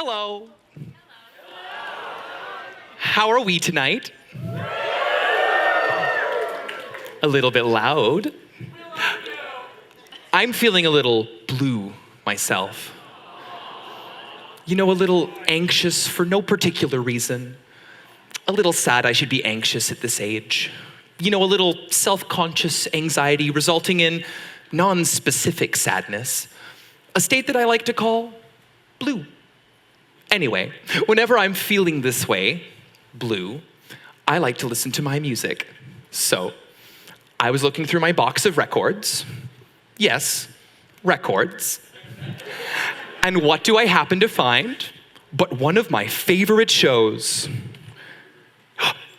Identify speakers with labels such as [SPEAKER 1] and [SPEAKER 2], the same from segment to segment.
[SPEAKER 1] Hello. How are we tonight? A little bit loud. I'm feeling a little blue myself. You know, a little anxious for no particular reason. A little sad I should be anxious at this age. You know, a little self-conscious anxiety resulting in non-specific sadness. A state that I like to call blue. Anyway, whenever I'm feeling this way, blue, I like to listen to my music. So, I was looking through my box of records. Yes, records. And what do I happen to find but one of my favorite shows?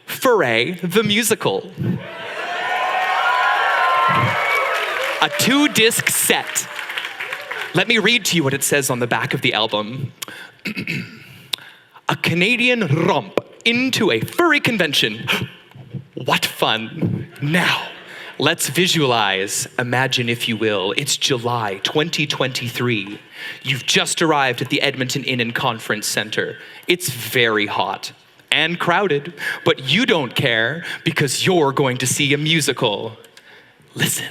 [SPEAKER 1] FURRY, the musical. A 2-disc set. Let me read to you what it says on the back of the album. A Canadian romp into a furry convention. What fun. Now, let's visualize, imagine if you will, it's July 2023. You've just arrived at the Edmonton Inn and Conference Center. It's very hot and crowded, but you don't care because you're going to see a musical. Listen.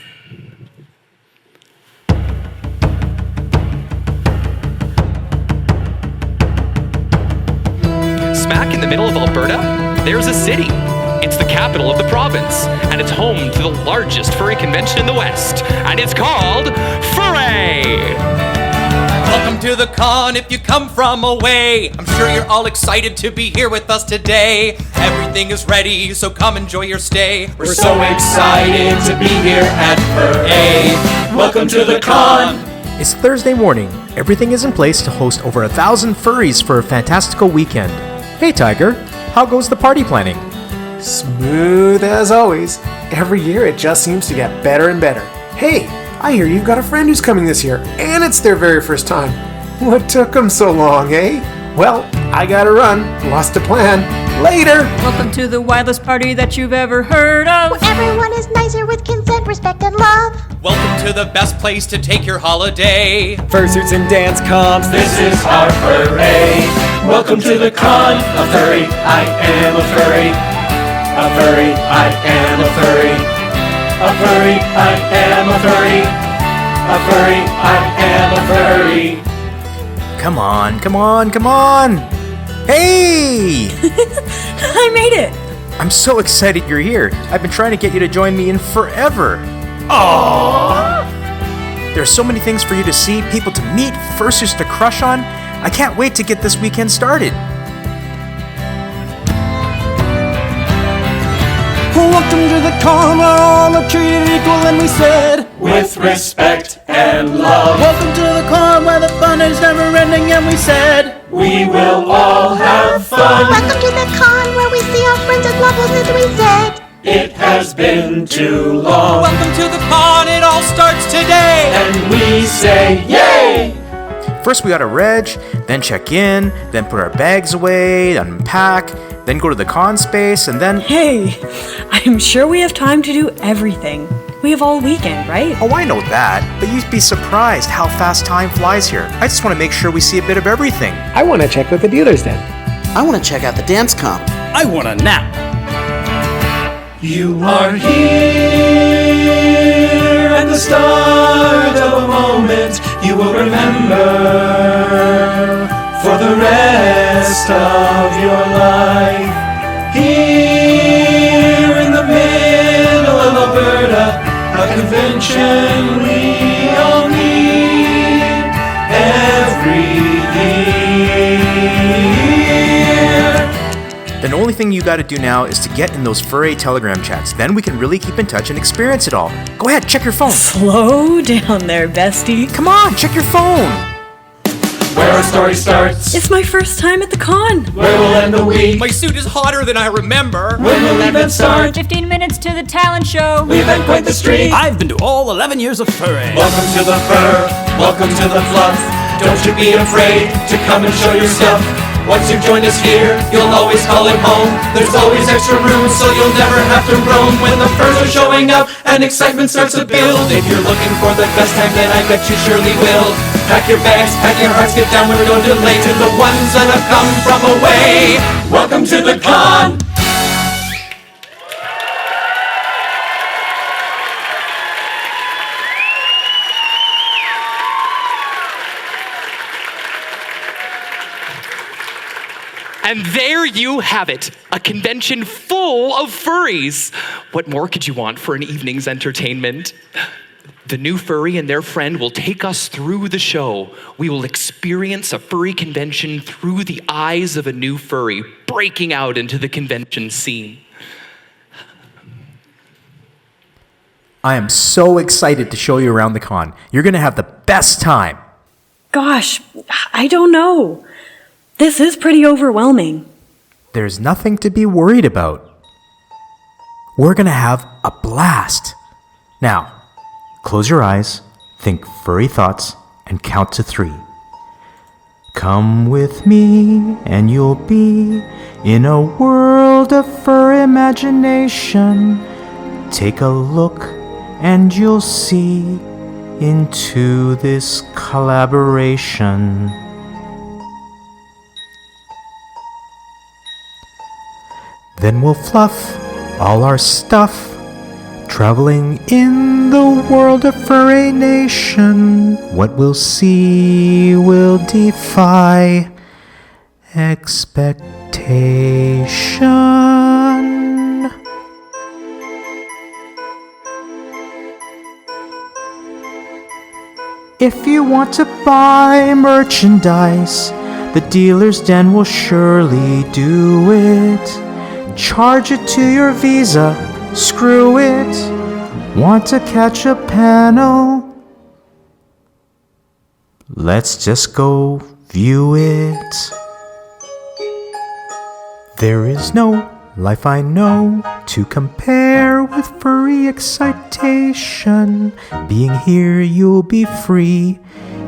[SPEAKER 1] Smack in the middle of Alberta, there's a city. It's the capital of the province, and it's home to the largest furry convention in the West, and it's called FURRY!
[SPEAKER 2] Welcome to the con if you come from away. I'm sure you're all excited to be here with us today. Everything is ready, so come enjoy your stay. We're so excited to be here at FURRY. Welcome to the con.
[SPEAKER 3] It's Thursday morning. Everything is in place to host over 1,000 furries for a fantastical weekend. Hey Tiger, how goes the party planning?
[SPEAKER 4] Smooth as always. Every year it just seems to get better and better. Hey, I hear you've got a friend who's coming this year, and it's their very first time. What took them so long, eh? Well, I gotta run. Lost a plan. Later!
[SPEAKER 5] Welcome to the wildest party that you've ever heard of.
[SPEAKER 6] Where everyone is nicer with consent, respect, and love.
[SPEAKER 2] Welcome to the best place to take your holiday.
[SPEAKER 7] Fursuits and dance comps,
[SPEAKER 8] this is our FURRY. Welcome to the con, a furry, I am a furry. A furry, I am a furry. A furry, I am a furry. A furry, I am a furry.
[SPEAKER 3] Come on, come on, come on! Hey!
[SPEAKER 5] I made it!
[SPEAKER 3] I'm so excited you're here. I've been trying to get you to join me in forever.
[SPEAKER 2] Aww!
[SPEAKER 3] There are so many things for you to see, people to meet, fursuits to crush on. I can't wait to get this weekend started.
[SPEAKER 7] welcome to the con where all are treated equal, and we said,
[SPEAKER 8] with respect and love.
[SPEAKER 7] Welcome to the con where the fun is never ending, and we said,
[SPEAKER 8] we will all have fun.
[SPEAKER 6] Welcome to the con where we see our friends and loved ones, and we said,
[SPEAKER 8] it has been too long.
[SPEAKER 2] Welcome to the con, it all starts today,
[SPEAKER 8] and we say, yay!
[SPEAKER 3] First we gotta reg, then check in, then put our bags away, unpack, then go to the con space, and then...
[SPEAKER 5] Hey, I'm sure we have time to do everything. We have all weekend, right?
[SPEAKER 3] Oh, I know that, but you'd be surprised how fast time flies here. I just want to make sure we see a bit of everything.
[SPEAKER 4] I want to check with the dealer's den.
[SPEAKER 9] I want to check out the dance comp.
[SPEAKER 7] I want a nap.
[SPEAKER 8] You are here at the start of a moment you will remember for the rest of your life. Here in the middle of Alberta, a convention we all need every year.
[SPEAKER 3] The only thing you gotta do now is to get in those furry telegram chats. Then we can really keep in touch and experience it all. Go ahead, check your phone.
[SPEAKER 5] Slow down there, bestie.
[SPEAKER 3] Come on, check your phone.
[SPEAKER 8] Where our story starts,
[SPEAKER 5] It's my first time at the con.
[SPEAKER 8] where we'll end the week,
[SPEAKER 2] My suit is hotter than I remember.
[SPEAKER 8] when will event start.
[SPEAKER 5] 15 minutes to the talent show.
[SPEAKER 8] We've had quite the streak.
[SPEAKER 7] I've been to all 11 years of furry.
[SPEAKER 8] Welcome to the fur, welcome to the fluff. Don't you be afraid to come and show your stuff.
[SPEAKER 2] Once you've joined us here, you'll always call it home. There's always extra room, so you'll never have to roam. When the furs are showing up and excitement starts to build, if you're looking for the best time, then I bet you surely will. Pack your bags, pack your hearts, get down, we're no delay. To the ones that have come from away, welcome to the con.
[SPEAKER 1] And there you have it, a convention full of furries. What more could you want for an evening's entertainment? The new furry and their friend will take us through the show. We will experience a furry convention through the eyes of a new furry, breaking out into the convention scene.
[SPEAKER 3] I am so excited to show you around the con. You're going to have the best time.
[SPEAKER 5] Gosh, I don't know. This is pretty overwhelming.
[SPEAKER 3] There's nothing to be worried about. We're going to have a blast. Now, close your eyes, think furry thoughts, and count to 3. Come with me, and you'll be in a world of fur imagination. Take a look, and you'll see into this collaboration. Then we'll fluff all our stuff, traveling in the world of Furry Nation. What we'll see will defy expectation. If you want to buy merchandise, the dealer's den will surely do it. Charge it to your Visa, screw it. Want to catch a panel? Let's just go view it. There is no life I know to compare with furry excitation. Being here you'll be free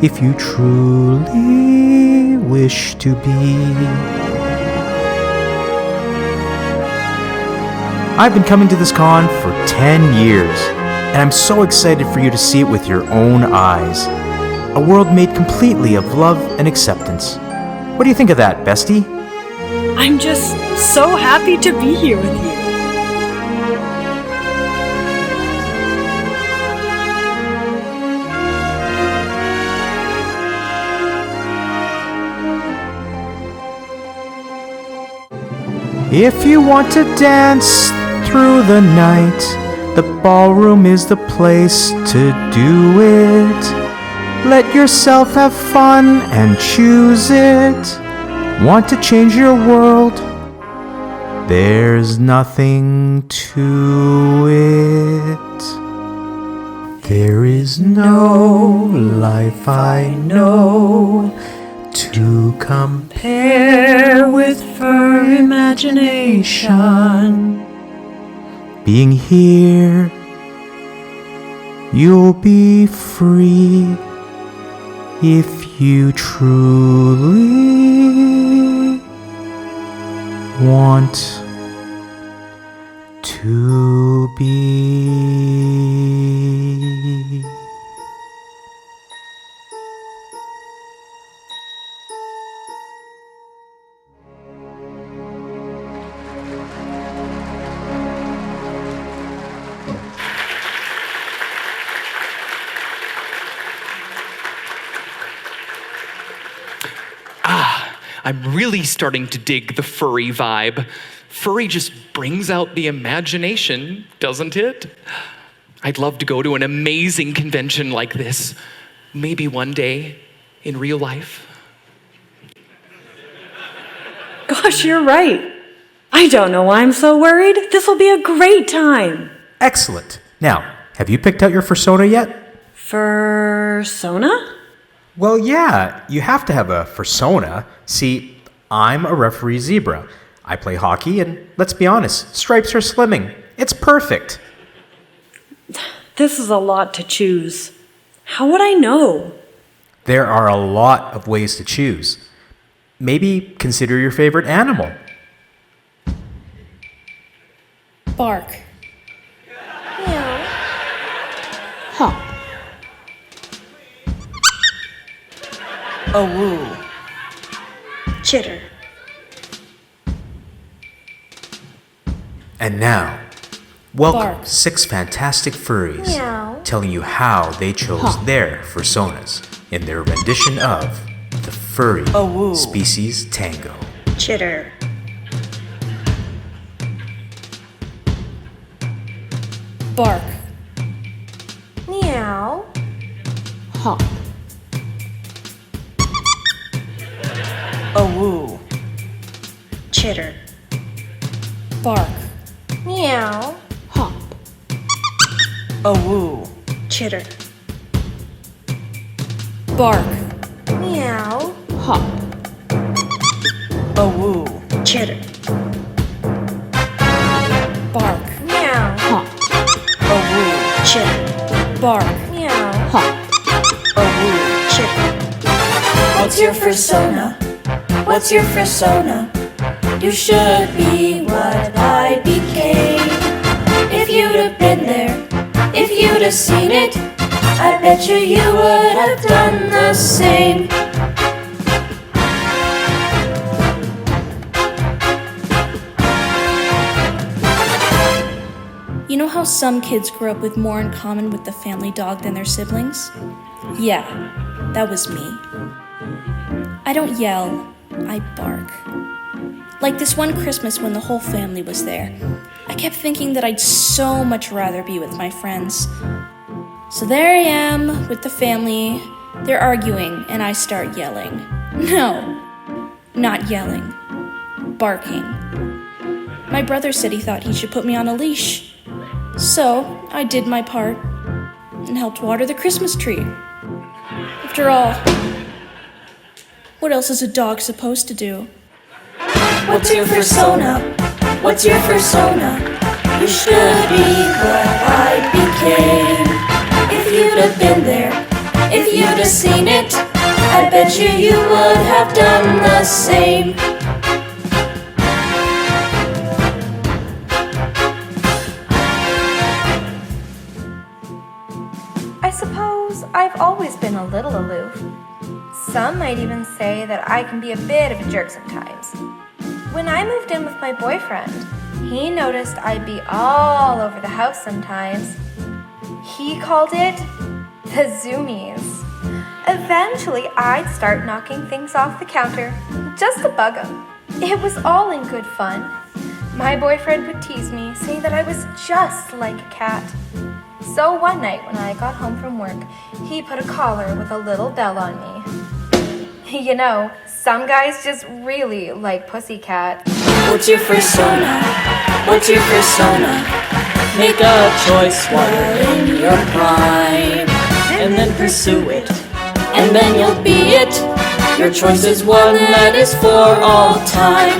[SPEAKER 3] if you truly wish to be. I've been coming to this con for 10 years, and I'm so excited for you to see it with your own eyes. A world made completely of love and acceptance. What do you think of that, bestie?
[SPEAKER 5] I'm just so happy to be here with you.
[SPEAKER 3] If you want to dance through the night, the ballroom is the place to do it. Let yourself have fun and choose it. Want to change your world? There's nothing to it. There is no life I know to compare with fur imagination. Being here, you'll be free if you truly want to be.
[SPEAKER 1] I'm really starting to dig the furry vibe. Furry just brings out the imagination, doesn't it? I'd love to go to an amazing convention like this. Maybe one day in real life.
[SPEAKER 5] Gosh, you're right. I don't know why I'm so worried. This will be a great time.
[SPEAKER 3] Excellent. Now, have you picked out your Fursona yet?
[SPEAKER 5] Fursona?
[SPEAKER 3] Well, yeah, you have to have a Fursona. See, I'm a referee zebra. I play hockey, and let's be honest, stripes are slimming. It's perfect.
[SPEAKER 5] This is a lot to choose. How would I know?
[SPEAKER 3] There are a lot of ways to choose. Maybe consider your favorite animal.
[SPEAKER 10] Bark.
[SPEAKER 6] Meow.
[SPEAKER 10] Hop.
[SPEAKER 11] A woo.
[SPEAKER 6] Chitter.
[SPEAKER 3] And now, welcome
[SPEAKER 10] Bark.
[SPEAKER 3] 6 fantastic furries
[SPEAKER 6] Meow.
[SPEAKER 3] telling you how they chose their Fursonas in their rendition of the furry
[SPEAKER 11] woo.
[SPEAKER 3] species Tango.
[SPEAKER 6] Chitter.
[SPEAKER 10] Bark.
[SPEAKER 6] Meow.
[SPEAKER 10] Hop.
[SPEAKER 11] A woo.
[SPEAKER 6] Chitter.
[SPEAKER 10] Bark.
[SPEAKER 6] Meow.
[SPEAKER 10] Hop.
[SPEAKER 11] A woo.
[SPEAKER 6] Chitter.
[SPEAKER 10] Bark.
[SPEAKER 6] Meow.
[SPEAKER 10] Hop.
[SPEAKER 11] A woo.
[SPEAKER 6] Chitter.
[SPEAKER 10] Bark.
[SPEAKER 6] Meow.
[SPEAKER 10] Hop.
[SPEAKER 11] A woo.
[SPEAKER 6] Chitter.
[SPEAKER 10] Bark.
[SPEAKER 6] Meow.
[SPEAKER 10] Hop.
[SPEAKER 11] A woo.
[SPEAKER 6] Chitter.
[SPEAKER 11] What's your fursona? What's your fursona? You should be what I became. If you'd have been there, if you'd have seen it, I bet you would have done the same.
[SPEAKER 10] You know how some kids grow up with more in common with the family dog than their siblings? Yeah, that was me. I don't yell, I bark. Like this one Christmas when the whole family was there, I kept thinking that I'd so much rather be with my friends. So there I am with the family, they're arguing, and I start yelling. No, not yelling, barking. My brother said he thought he should put me on a leash. So I did my part and helped water the Christmas tree. After all, what else is a dog supposed to do?
[SPEAKER 11] What's your fursona? What's your fursona? You should be what I became. If you'd have been there, if you'd have seen it, I bet you would have done the same.
[SPEAKER 6] I suppose I've always been a little aloof. Some might even say that I can be a bit of a jerk sometimes. When I moved in with my boyfriend, he noticed I'd be all over the house sometimes. He called it the zoomies. Eventually, I'd start knocking things off the counter just to bug him. It was all in good fun. My boyfriend would tease me, saying that I was just like a cat. So one night when I got home from work, he put a collar with a little bell on me. You know, some guys just really like pussycat.
[SPEAKER 11] What's your fursona? What's your fursona? Make a choice while you're in your prime, and then pursue it, and then you'll be it. Your choice is one that is for all time.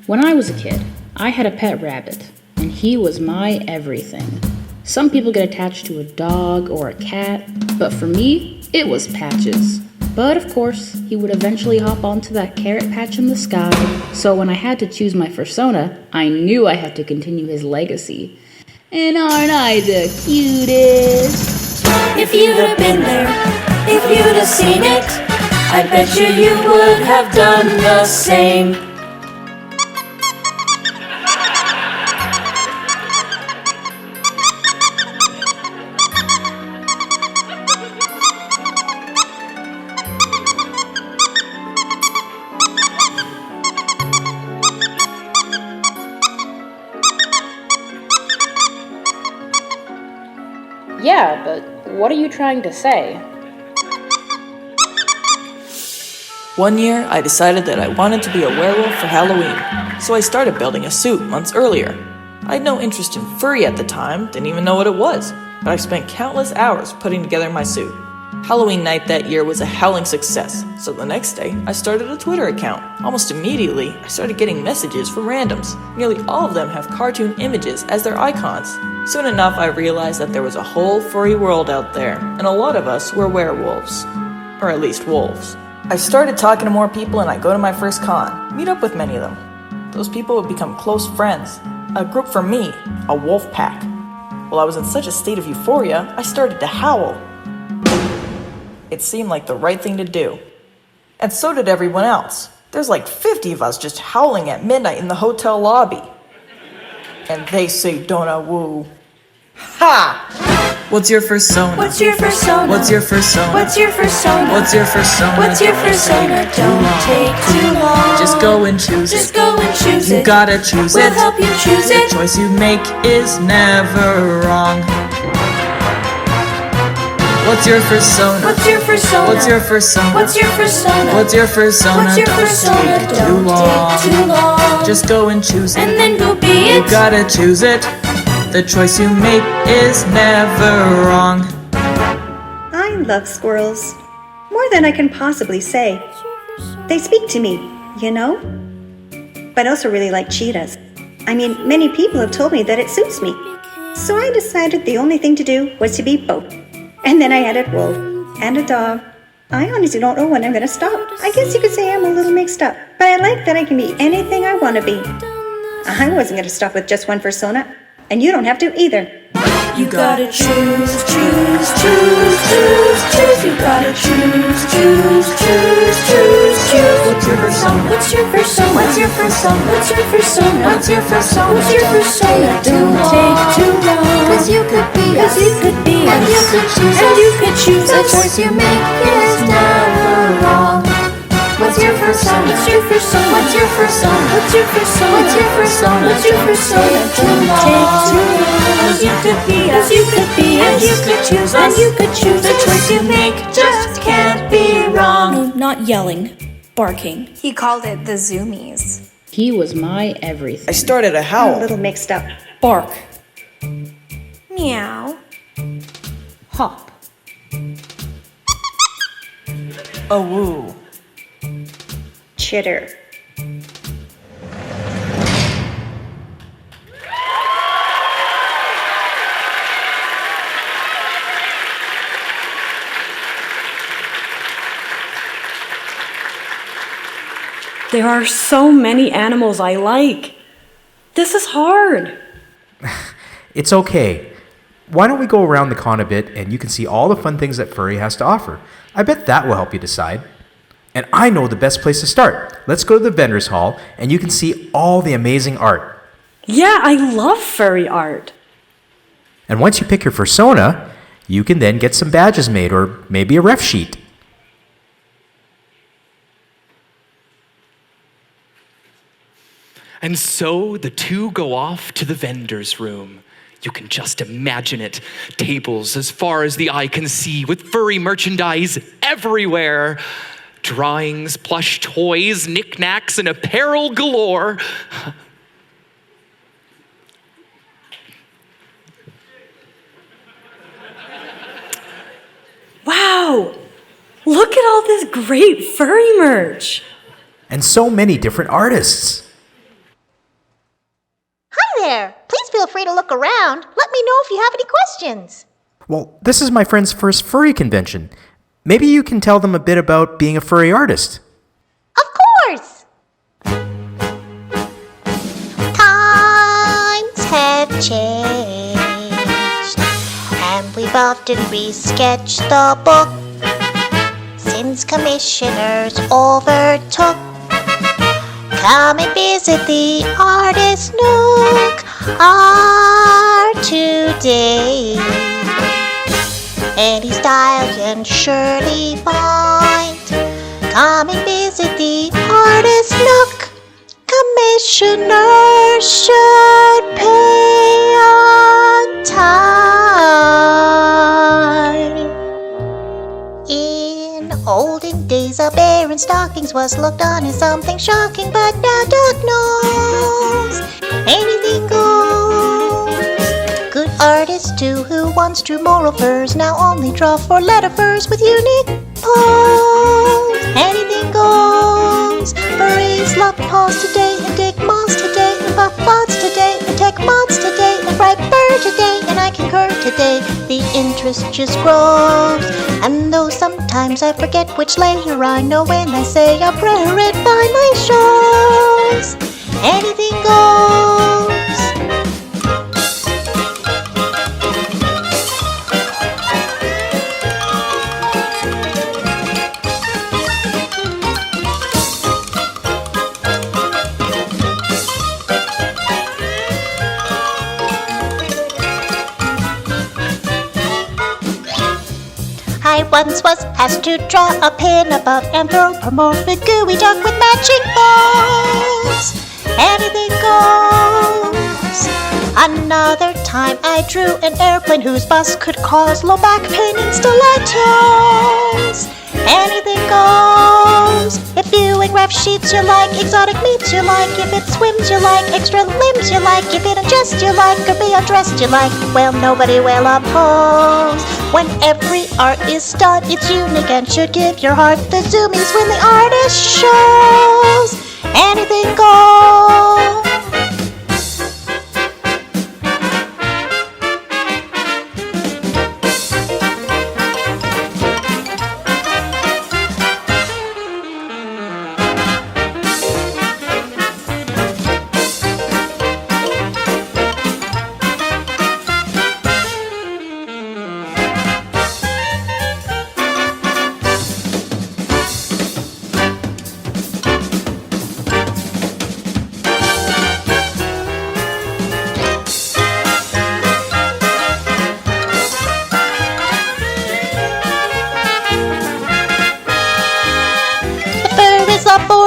[SPEAKER 12] When I was a kid, I had a pet rabbit, and he was my everything. Some people get attached to a dog or a cat, but for me, it was Patches. But of course, he would eventually hop onto that carrot patch in the sky, so when I had to choose my fursona, I knew I had to continue his legacy. And aren't I the cutest?
[SPEAKER 11] If you'd have been there, if you'd have seen it, I bet you would have done the same.
[SPEAKER 12] Yeah, but what are you trying to say?
[SPEAKER 11] One year, I decided that I wanted to be a werewolf for Halloween, so I started building a suit months earlier. I had no interest in furry at the time, didn't even know what it was, but I spent countless hours putting together my suit. Halloween night that year was a howling success, so the next day, I started a Twitter account. Almost immediately, I started getting messages from randoms. Nearly all of them have cartoon images as their icons. Soon enough, I realized that there was a whole furry world out there, and a lot of us were werewolves. Or at least wolves. I started talking to more people and I go to my first con, meet up with many of them. Those people would become close friends. A group for me, a wolf pack. While I was in such a state of euphoria, I started to howl. It seemed like the right thing to do. And so did everyone else. There's like 50 of us just howling at midnight in the hotel lobby. And they say, "Don't I woo?" Ha! What's your Fursona?
[SPEAKER 10] What's your Fursona?
[SPEAKER 11] What's your Fursona?
[SPEAKER 10] What's your Fursona?
[SPEAKER 11] What's your Fursona?
[SPEAKER 10] What's your Fursona? Don't take too long.
[SPEAKER 11] Just go and choose it.
[SPEAKER 10] Just go and choose
[SPEAKER 11] You
[SPEAKER 10] it.
[SPEAKER 11] gotta choose
[SPEAKER 10] We'll
[SPEAKER 11] it.
[SPEAKER 10] help you choose
[SPEAKER 11] The
[SPEAKER 10] it.
[SPEAKER 11] choice you make is never wrong. What's your Fursona?
[SPEAKER 10] What's your Fursona?
[SPEAKER 11] What's your Fursona?
[SPEAKER 10] What's your Fursona?
[SPEAKER 11] What's your Fursona?
[SPEAKER 10] What's your
[SPEAKER 11] Don't
[SPEAKER 10] Fursona?
[SPEAKER 11] take
[SPEAKER 10] Don't
[SPEAKER 11] too long.
[SPEAKER 10] take too long.
[SPEAKER 11] Just go and choose it.
[SPEAKER 10] And then go be
[SPEAKER 11] You
[SPEAKER 10] it.
[SPEAKER 11] gotta choose it. The choice you make is never wrong.
[SPEAKER 13] I love squirrels. More than I can possibly say. They speak to me, you know? But I also really like cheetahs. I mean, many people have told me that it suits me. So I decided the only thing to do was to be both. And then I added wolf and a dog. I honestly don't know when I'm gonna stop. I guess you could say I'm a little mixed up. But I like that I can be anything I want to be. I wasn't gonna stop with just one Fursona. And you don't have to either.
[SPEAKER 10] You gotta choose, choose, choose, choose, choose. You gotta choose, choose, choose, choose, choose. What's your Fursona? What's your Fursona? What's your Fursona? What's your Fursona? What's your Fursona? What's your Fursona? Don't take too long. 'Cause you could be us. 'Cause you could be us. And you could choose us. And you could choose us. The choice you make is never wrong. What's your Fursona? What's your Fursona? What's your Fursona? What's your Fursona? What's your Fursona? What's your Fursona? Don't take too long. 'Cause you could be us. 'Cause you could be us. And you could choose us. And you could choose
[SPEAKER 11] The choice you make just can't be wrong.
[SPEAKER 10] No, not yelling, barking.
[SPEAKER 6] He called it the Zoomies.
[SPEAKER 12] He was my everything.
[SPEAKER 11] I started to
[SPEAKER 13] I'm a
[SPEAKER 11] howl.
[SPEAKER 13] little mixed up.
[SPEAKER 10] Bark.
[SPEAKER 6] Meow.
[SPEAKER 12] Hop.
[SPEAKER 11] A woo.
[SPEAKER 13] Chitter.
[SPEAKER 5] There are so many animals I like. This is hard.
[SPEAKER 3] It's okay. Why don't we go around the con a bit and you can see all the fun things that Furry has to offer? I bet that will help you decide. And I know the best place to start. Let's go to the vendor's hall and you can see all the amazing art.
[SPEAKER 5] Yeah, I love furry art.
[SPEAKER 3] And once you pick your Fursona, you can then get some badges made or maybe a ref sheet.
[SPEAKER 1] And so the two go off to the vendor's room. You can just imagine it. Tables as far as the eye can see with furry merchandise everywhere. Drawings, plush toys, knickknacks, and apparel galore.
[SPEAKER 5] Wow! Look at all this great furry merch.
[SPEAKER 3] And so many different artists.
[SPEAKER 14] Hi there! Please feel free to look around. Let me know if you have any questions.
[SPEAKER 3] Well, this is my friend's first furry convention. Maybe you can tell them a bit about being a furry artist.
[SPEAKER 14] Of course! Times have changed, and we've often re-sketched the book since commissioners overtook. Come and visit the Artist Nook art today. Any style can surely find. Come and visit the Artist Nook. Commissioners should pay on time. In olden days, a bear in stockings was looked on as something shocking, but now Doc knows anything goes. Good artist too, who once drew moral furs, now only draw four-letter furs with unique pose. Anything goes. Furries love paws today, and dig moss today, and buff bots today, and tech mods today, and bright bird today, and I concur today. The interest just grows. And though sometimes I forget which layer, I know when I say a prayer it finally shows. Anything goes. I once was asked to draw a pin-above anthropomorphic gooey duck with matching bows. Anything goes. Another time I drew an airplane whose bust could cause low back pain in stilettos. Anything goes. If viewing ref sheets you like, exotic meats you like, if it swims you like, extra limbs you like, if it undressed you like, or be undressed you like, well, nobody will oppose. When every art is done, it's unique and should give your heart the zoomies when the artist shows. Anything goes.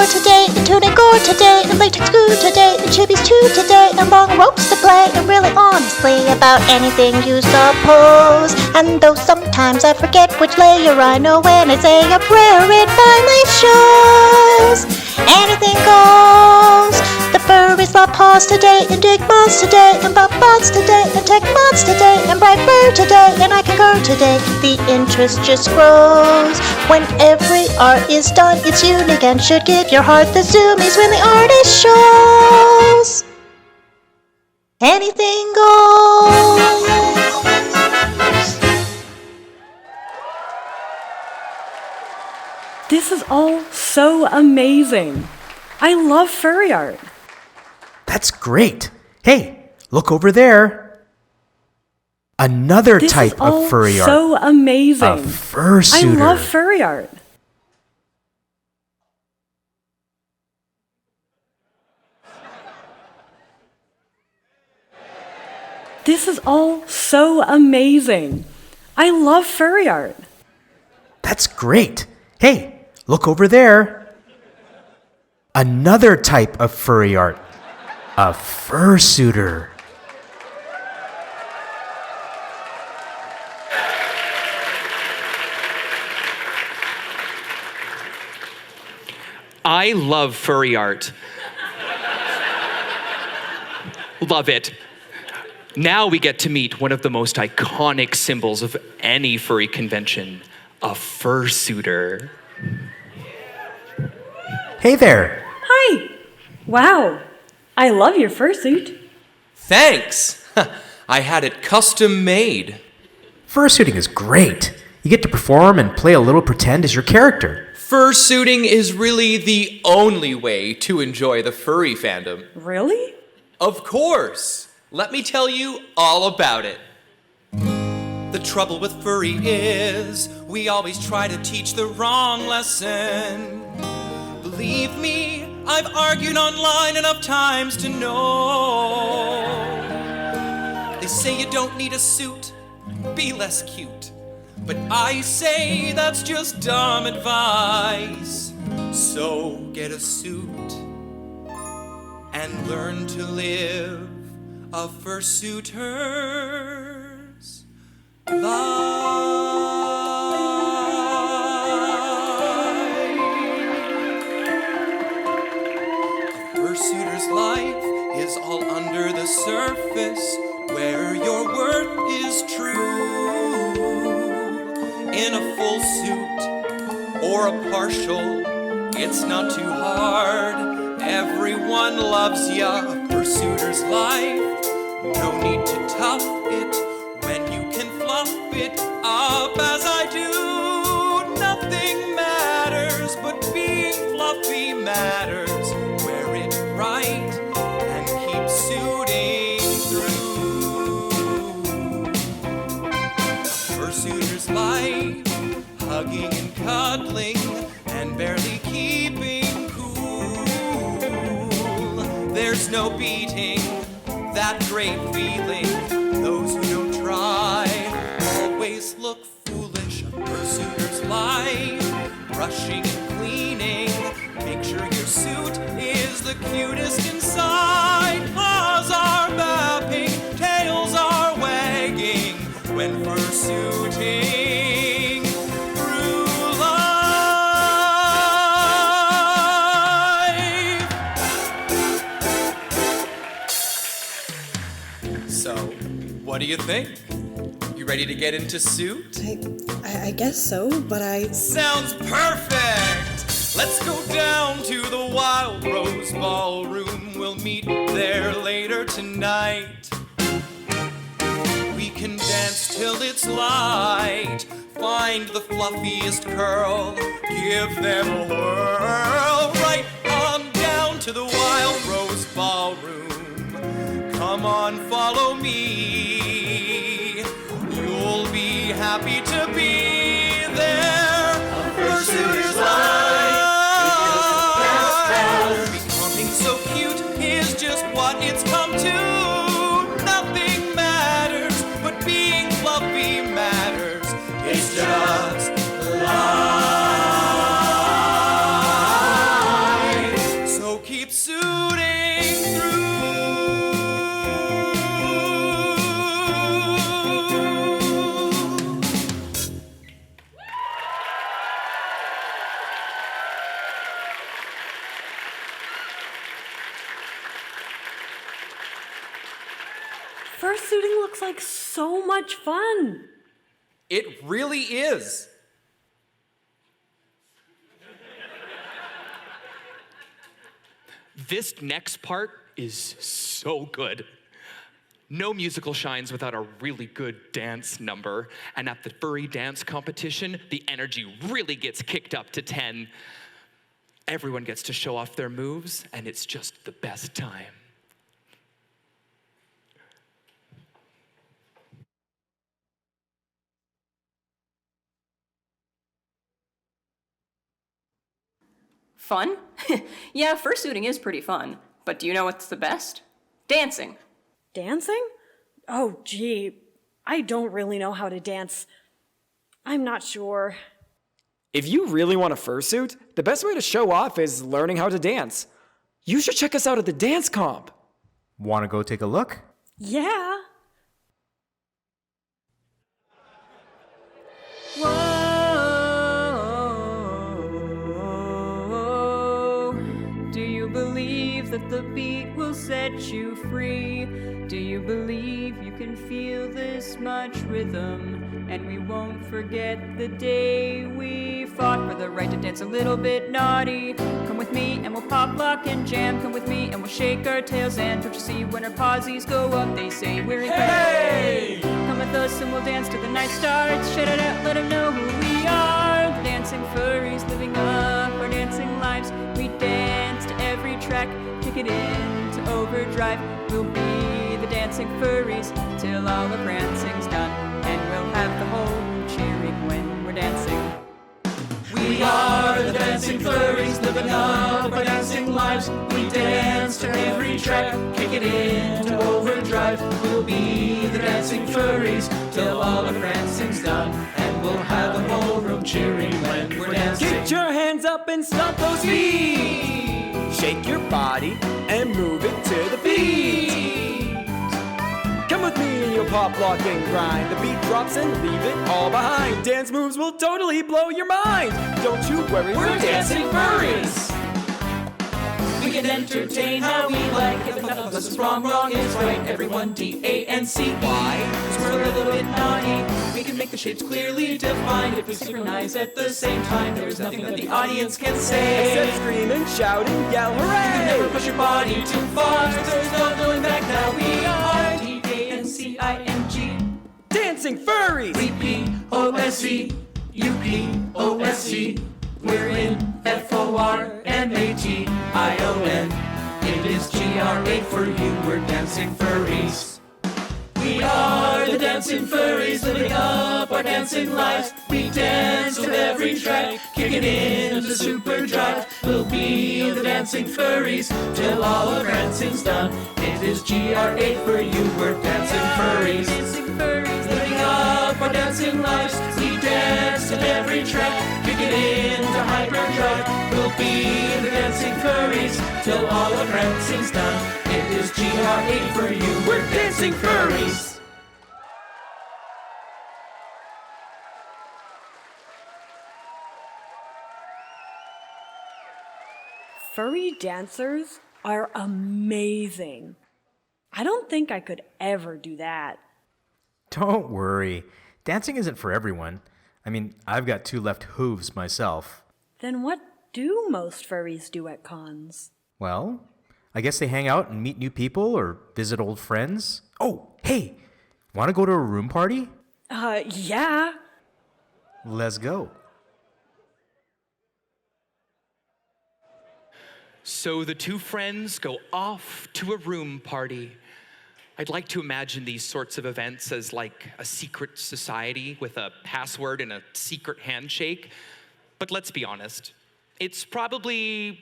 [SPEAKER 14] Today, and tuning gore today, and latex goo today, and chibis too today, and long ropes to play, and really honestly about anything you suppose. And though sometimes I forget which layer, I know when I say a prayer it finally shows. Anything goes. The furries love paws today, and dig moths today, and buff bots today, and tech mods today, and bright fur today, and I concur today. The interest just grows. When every art is done, it's unique and should give your heart the zoomies when the artist shows. Anything goes.
[SPEAKER 5] This is all so amazing. I love furry art.
[SPEAKER 3] That's great. Hey, look over there. Another
[SPEAKER 5] This
[SPEAKER 3] type
[SPEAKER 5] is all
[SPEAKER 3] of furry art.
[SPEAKER 5] so amazing.
[SPEAKER 3] A fursuiter.
[SPEAKER 5] I love furry art. This is all so amazing. I love furry art.
[SPEAKER 3] That's great. Hey, look over there. Another type of furry art. A fursuiter.
[SPEAKER 1] I love furry art. Love it. Now we get to meet one of the most iconic symbols of any furry convention, a fursuiter.
[SPEAKER 3] Hey there.
[SPEAKER 5] Hi. Wow. I love your fursuit.
[SPEAKER 2] Thanks. I had it custom made.
[SPEAKER 3] Fursuiting is great. You get to perform and play a little pretend as your character.
[SPEAKER 2] Fursuiting is really the only way to enjoy the furry fandom.
[SPEAKER 5] Really?
[SPEAKER 2] Of course. Let me tell you all about it. The trouble with furry is we always try to teach the wrong lesson. Believe me, I've argued online enough times to know. They say you don't need a suit, be less cute. But I say that's just dumb advice. So get a suit and learn to live a fursuiter's life. A fursuiter's life is all under the surface, where your worth is true. In a full suit or a partial, it's not too hard. Everyone loves ya, a fursuiter's life. No need to tough it when you can fluff it fursuiter's life, hugging and cuddling and barely keeping cool. There's no beating that great feeling. Those who don't try always look foolish. A fursuiter's life, brushing and cleaning. Make sure your suit is the cutest inside. Paws are mapping, tails are wagging when fursuiting through life. So, what do you think? You ready to get into suit?
[SPEAKER 15] I guess so, but
[SPEAKER 2] Sounds perfect! Let's go down to the Wild Rose Ballroom. We'll meet there later tonight. We can dance till it's light. Find the fluffiest curl, give them a whirl. Right on down to the Wild Rose Ballroom. Come on, follow me. You'll be happy to be there. Fursuiter's life. Becoming so cute is just what it's come to. Nothing matters, but being fluffy matters. It's just life. So keep suiting through.
[SPEAKER 5] Fursuiting looks like so much fun.
[SPEAKER 2] It really is.
[SPEAKER 1] This next part is so good. No musical shines without a really good dance number. And at the furry dance competition, the energy really gets kicked up to 10. Everyone gets to show off their moves, and it's just the best time.
[SPEAKER 16] Fun? Yeah, fursuiting is pretty fun. But do you know what's the best? Dancing.
[SPEAKER 5] Dancing? Oh, gee, I don't really know how to dance. I'm not sure.
[SPEAKER 17] If you really want a fursuit, the best way to show off is learning how to dance. You should check us out at the dance comp.
[SPEAKER 3] Want to go take a look?
[SPEAKER 5] Yeah.
[SPEAKER 18] Do you believe that the beat will set you free? Do you believe you can feel this much rhythm? And we won't forget the day we fought for the right to dance a little bit naughty. Come with me and we'll pop, lock, and jam. Come with me and we'll shake our tails. And don't you see when our posies go up, they say we're incredible. Hey! Come with us and we'll dance till the night starts. Shout it out, let them know who we are. The dancing furries living up our dancing lives. We dance to every track, kick it into overdrive. We'll be the dancing furries till all the prancing's done. And we'll have the whole room cheering when we're dancing.
[SPEAKER 8] We are the dancing furries, living up our dancing lives. We dance to every track, kick it into overdrive. We'll be the dancing furries till all the prancing's done. And we'll have the whole room cheering when we're dancing.
[SPEAKER 17] Get your hands up and stomp those feet. Shake your body and move it to the beat. Come with me and you'll pop, lock, and grind. The beat drops and leave it all behind. Dance moves will totally blow your mind. Don't you worry,
[SPEAKER 8] We're dancing furries. We can entertain how we like. If enough of us is wrong, wrong is right. Everyone D-A-N-C-Y. 'Cause we're a little bit naughty. We can make the shapes clearly defined. If we synchronize at the same time, there's nothing that the audience can say
[SPEAKER 17] except scream and shout and yell, hooray!
[SPEAKER 8] You can never push your body too far. There's no going back now. We are D-A-N-C-I-N-G.
[SPEAKER 17] Dancing furries!
[SPEAKER 8] We P-O-S-E, U-P-O-S-E. We're in F-O-R-M-A-T-I-O-N. It is G-R-A for you, we're dancing furries. We are the dancing furries, living up our dancing lives. We dance with every track, kicking in the super drive. We'll be the dancing furries till all our dancing's done. It is GR8 for you, we're dancing furries. Living up our dancing lives, we dance to every track, kicking into hyperdrive. We'll be the dancing furries till all our dancing's done. It is GR8 for you, we're dancing furries.
[SPEAKER 5] Furry dancers are amazing. I don't think I could ever do that.
[SPEAKER 3] Don't worry. Dancing isn't for everyone. I mean, I've got 2 left hooves myself.
[SPEAKER 5] Then what do most furries do at cons?
[SPEAKER 3] Well, I guess they hang out and meet new people or visit old friends. Oh, hey! Want to go to a room party?
[SPEAKER 5] Yeah.
[SPEAKER 3] Let's go.
[SPEAKER 1] So the 2 friends go off to a room party. I'd like to imagine these sorts of events as like a secret society with a password and a secret handshake. But let's be honest, it's probably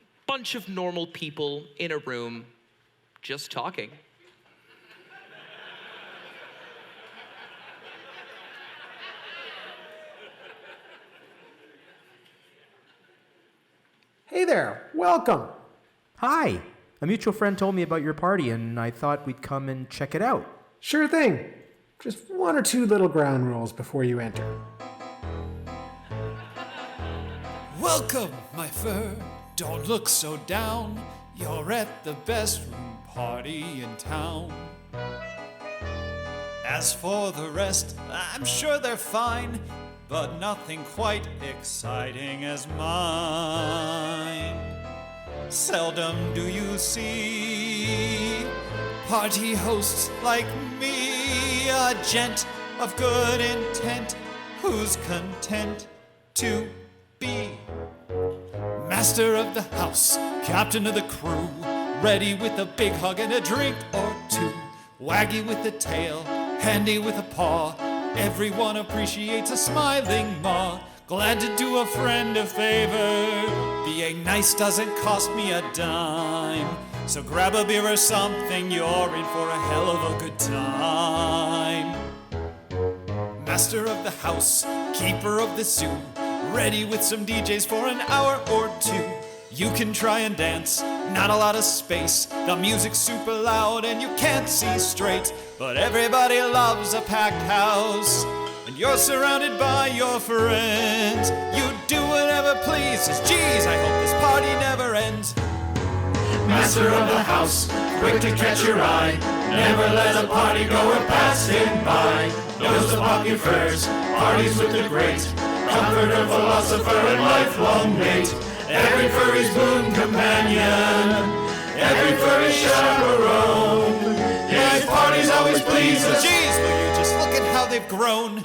[SPEAKER 1] a bunch of normal people in a room just talking.
[SPEAKER 4] Hey there, welcome.
[SPEAKER 3] Hi. A mutual friend told me about your party, and I thought we'd come and check it out.
[SPEAKER 4] Sure thing. Just 1 or 2 little ground rules before you enter.
[SPEAKER 19] Welcome, my fur. Don't look so down. You're at the best room party in town. As for the rest, I'm sure they're fine, but nothing quite exciting as mine. Seldom do you see party hosts like me, a gent of good intent who's content to be master of the house, captain of the crew, ready with a big hug and a drink or 2, waggy with the tail, handy with a paw. Everyone appreciates a smiling maw. Glad to do a friend a favor. Being nice doesn't cost me a dime. So grab a beer or something, you're in for a hell of a good time. Master of the house, keeper of the zoo, ready with some DJs for an hour or 2. You can try and dance, not a lot of space. The music's super loud and you can't see straight. But everybody loves a packed house, and you're surrounded by your friends. You do whatever pleases. Geez, I hope this party never ends.
[SPEAKER 8] Master of the house, quick to catch your eye, never let a party goer pass him by. Knows the Popufurs, parties with the great, comforter, philosopher, and lifelong mate. Every furry's boon companion, every furry chaperone. His parties always please us.
[SPEAKER 19] Geez, will you just look at how they've grown?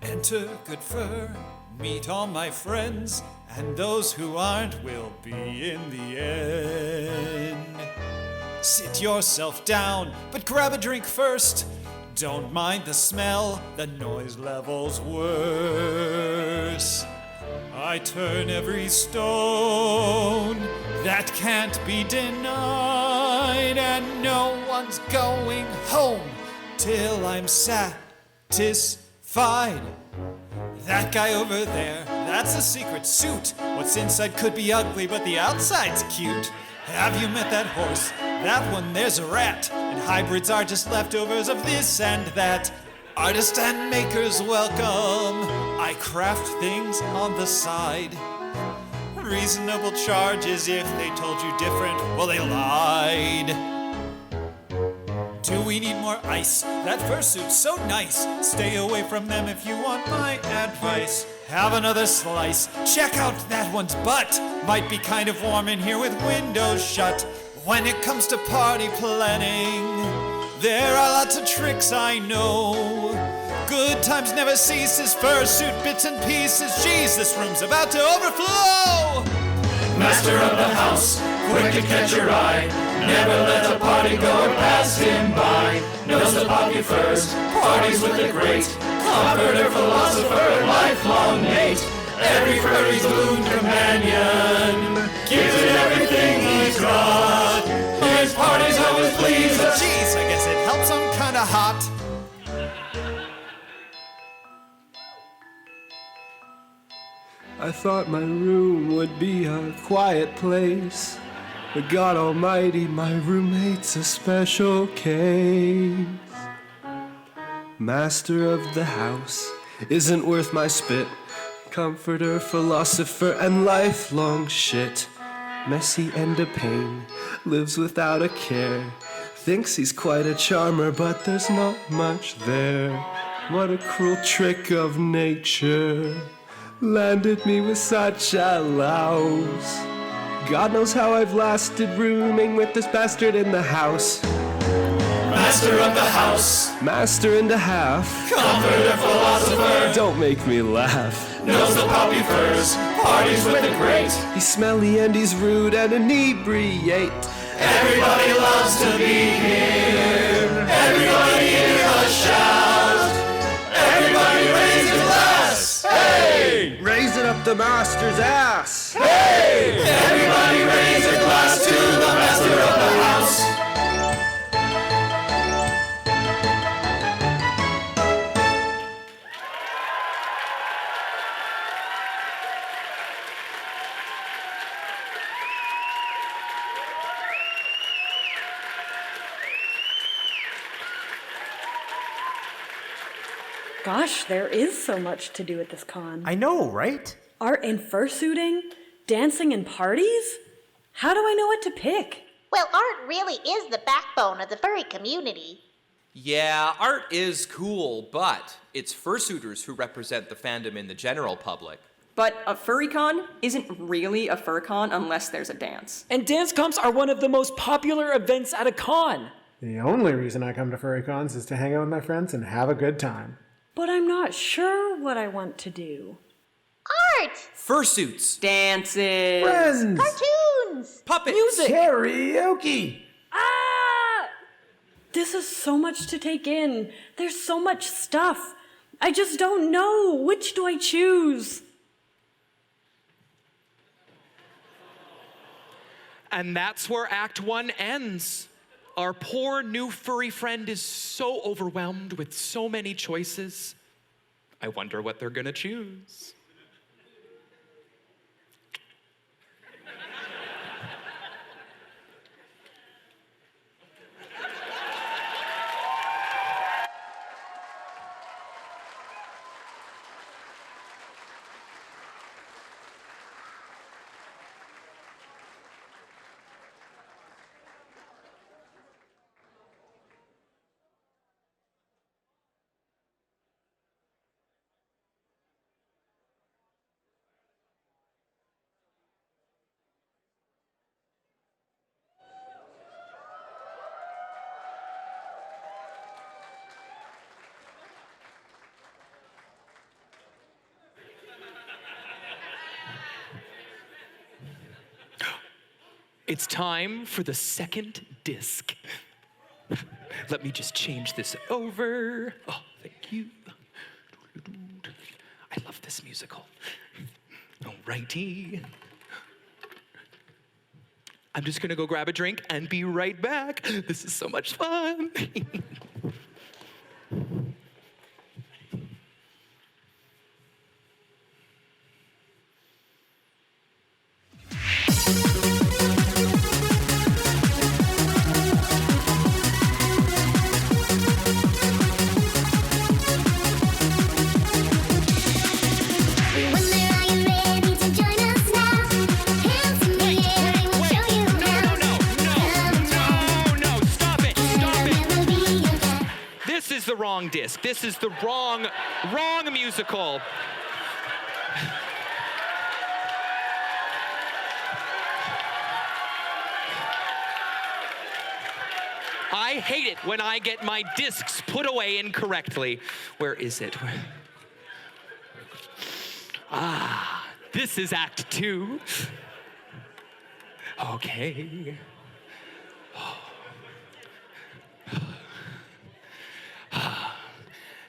[SPEAKER 19] Enter good fur, meet all my friends, and those who aren't will be in the end. Sit yourself down, but grab a drink first. Don't mind the smell, the noise level's worse. I turn every stone, that can't be denied, and no one's going home till I'm satisfied. That guy over there, that's a secret suit. What's inside could be ugly, but the outside's cute. Have you met that horse? That one there's a rat. And hybrids are just leftovers of this and that. Artists and makers welcome. I craft things on the side. Reasonable charges if they told you different. Well, they lied. Do we need more ice? That fursuit's so nice. Stay away from them if you want my advice. Have another slice. Check out that one's butt. Might be kind of warm in here with windows shut. When it comes to party planning, there are lots of tricks I know. Good times never ceases, fursuit bits and pieces. Geez, this room's about to overflow.
[SPEAKER 8] Master of the house, quick to catch your eye. Never lets a party goer pass him by. Knows the Popufurs, parties with the great. Comforter, philosopher, lifelong mate. Every furry's boon companion. Gives it everything he's got. His parties always please us.
[SPEAKER 19] Jeez, I guess it helps I'm kinda hot.
[SPEAKER 7] I thought my room would be a quiet place, but God Almighty, my roommate's a special case. Master of the house isn't worth my spit. Comforter, philosopher, and lifelong shit. Messy and a pain, lives without a care. Thinks he's quite a charmer, but there's not much there. What a cruel trick of nature. Landed me with such a louse. God knows how I've lasted rooming with this bastard in the house.
[SPEAKER 8] Master of the house,
[SPEAKER 7] Master and a half.
[SPEAKER 8] comforter, philosopher,
[SPEAKER 7] Don't make me laugh.
[SPEAKER 8] knows the Popufurs, parties with the great.
[SPEAKER 7] He's smelly and he's rude and inebriate.
[SPEAKER 8] Everybody loves to be here. Everybody hear us shout. Everybody raise a glass. Hey!
[SPEAKER 7] Raise it up the master's ass.
[SPEAKER 8] Hey! Everybody raise a glass to the master of the house.
[SPEAKER 5] Gosh, there is so much to do at this con.
[SPEAKER 3] I know, right?
[SPEAKER 5] Art and fursuiting, dancing and parties? How do I know what to pick?
[SPEAKER 14] Well, art really is the backbone of the furry community.
[SPEAKER 2] Yeah, art is cool, but it's fursuiters who represent the fandom in the general public.
[SPEAKER 16] But a furry con isn't really a fur con unless there's a dance.
[SPEAKER 20] And dance comps are one of the most popular events at a con.
[SPEAKER 4] The only reason I come to furry cons is to hang out with my friends and have a good time.
[SPEAKER 5] But I'm not sure what I want to do.
[SPEAKER 14] Art!
[SPEAKER 2] Fursuits.
[SPEAKER 16] Dances.
[SPEAKER 4] Friends!
[SPEAKER 14] Cartoons!
[SPEAKER 2] Puppets.
[SPEAKER 20] Music.
[SPEAKER 4] Karaoke!
[SPEAKER 5] Ah! This is so much to take in. There's so much stuff. I just don't know. Which do I choose?
[SPEAKER 1] And that's where Act 1 ends. Our poor new furry friend is so overwhelmed with so many choices. I wonder what they're gonna choose. It's time for the second disc. Let me just change this over. Oh, thank you. I love this musical. Alrighty. I'm just gonna go grab a drink and be right back. This is so much fun. This is the wrong disc. This is the wrong musical. I hate it when I get my discs put away incorrectly. Where is it? Ah, this is Act 2. Okay.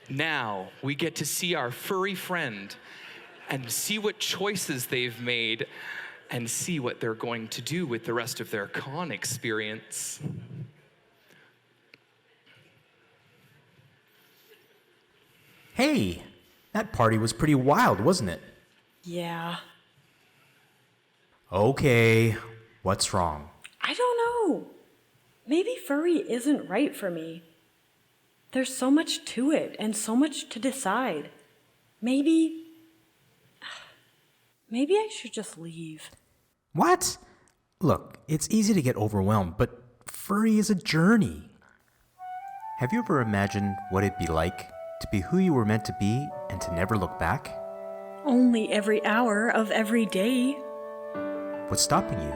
[SPEAKER 1] Now we get to see our furry friend and see what choices they've made and see what they're going to do with the rest of their con experience.
[SPEAKER 3] Hey, that party was pretty wild, wasn't it?
[SPEAKER 5] Yeah.
[SPEAKER 3] Okay, what's wrong?
[SPEAKER 5] I don't know. Maybe furry isn't right for me. There's so much to it and so much to decide. Maybe I should just leave.
[SPEAKER 3] What? Look, it's easy to get overwhelmed, but furry is a journey. Have you ever imagined what it'd be like to be who you were meant to be and to never look back?
[SPEAKER 5] Only every hour of every day.
[SPEAKER 3] What's stopping you?